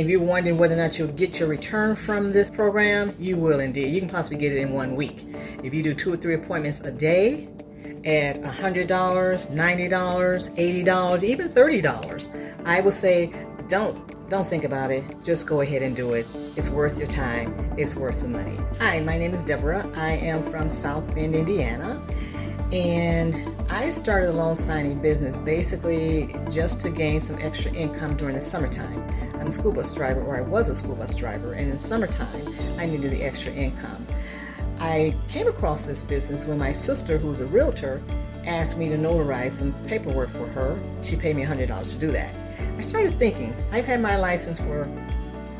If you're wondering whether or not you'll get your return from this program, you will indeed. You can possibly get it in 1 week. If you do 2 or 3 appointments a day at $100, $90, $80, even $30, I would say don't think about it. Just go ahead and do it. It's worth your time. It's worth the money. Hi, my name is Deborah. I am from South Bend, Indiana. And I started a loan signing business basically just to gain some extra income during the summertime. I'm a school bus driver, or I was a school bus driver, and in summertime I needed the extra income. I came across this business when my sister, who's a realtor, asked me to notarize some paperwork for her. She paid me $100 to do that. I started thinking, I've had my license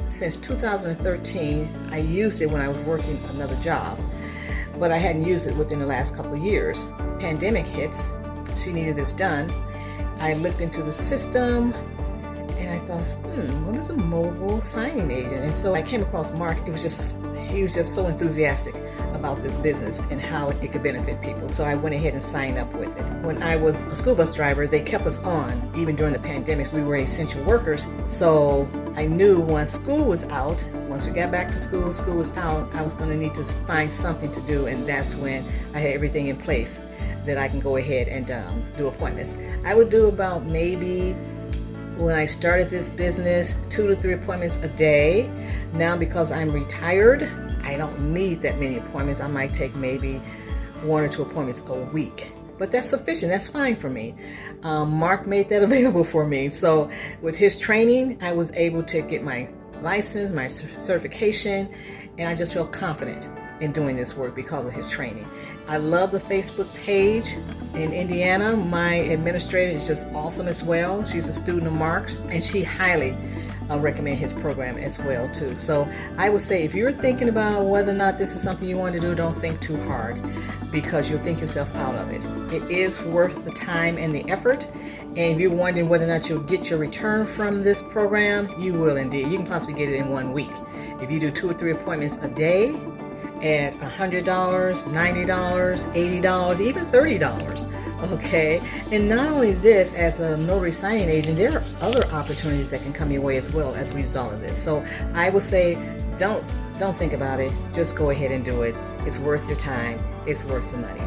since 2013. I used it when I was working another job, but I hadn't used it within the last couple of years. Pandemic hits, she needed this done. I looked into the system and I thought, what is a mobile signing agent? And so I came across Mark. He was just so enthusiastic about this business and how it could benefit people. So I went ahead and signed up with it. When I was a school bus driver, they kept us on. Even during the pandemics, we were essential workers. So I knew once school was out, once we got back to school was out, I was going to need to find something to do. And that's when I had everything in place that I can go ahead and do appointments. I would do about maybe, when I started this business, 2 to 3 appointments a day. Now, because I'm retired, I don't need that many appointments. I might take maybe 1 or 2 appointments a week, but that's sufficient. That's fine for me. Mark made that available for me. So with his training, I was able to get my license, my certification, and I just feel confident in doing this work because of his training. I love the Facebook page in Indiana. My administrator is just awesome as well. She's a student of Mark's, and she highly recommend his program as well too. So I would say, if you're thinking about whether or not this is something you want to do, don't think too hard, because you'll think yourself out of it. It is worth the time and the effort. And if you're wondering whether or not you'll get your return from this program, you will indeed. You can possibly get it in 1 week. If you do 2 or 3 appointments a day at $100, $90, $80, even $30. Okay, and not only this, as a notary signing agent, there are other opportunities that can come your way as well as a result of this. So I would say, don't think about it. Just go ahead and do it. It's worth your time. It's worth the money.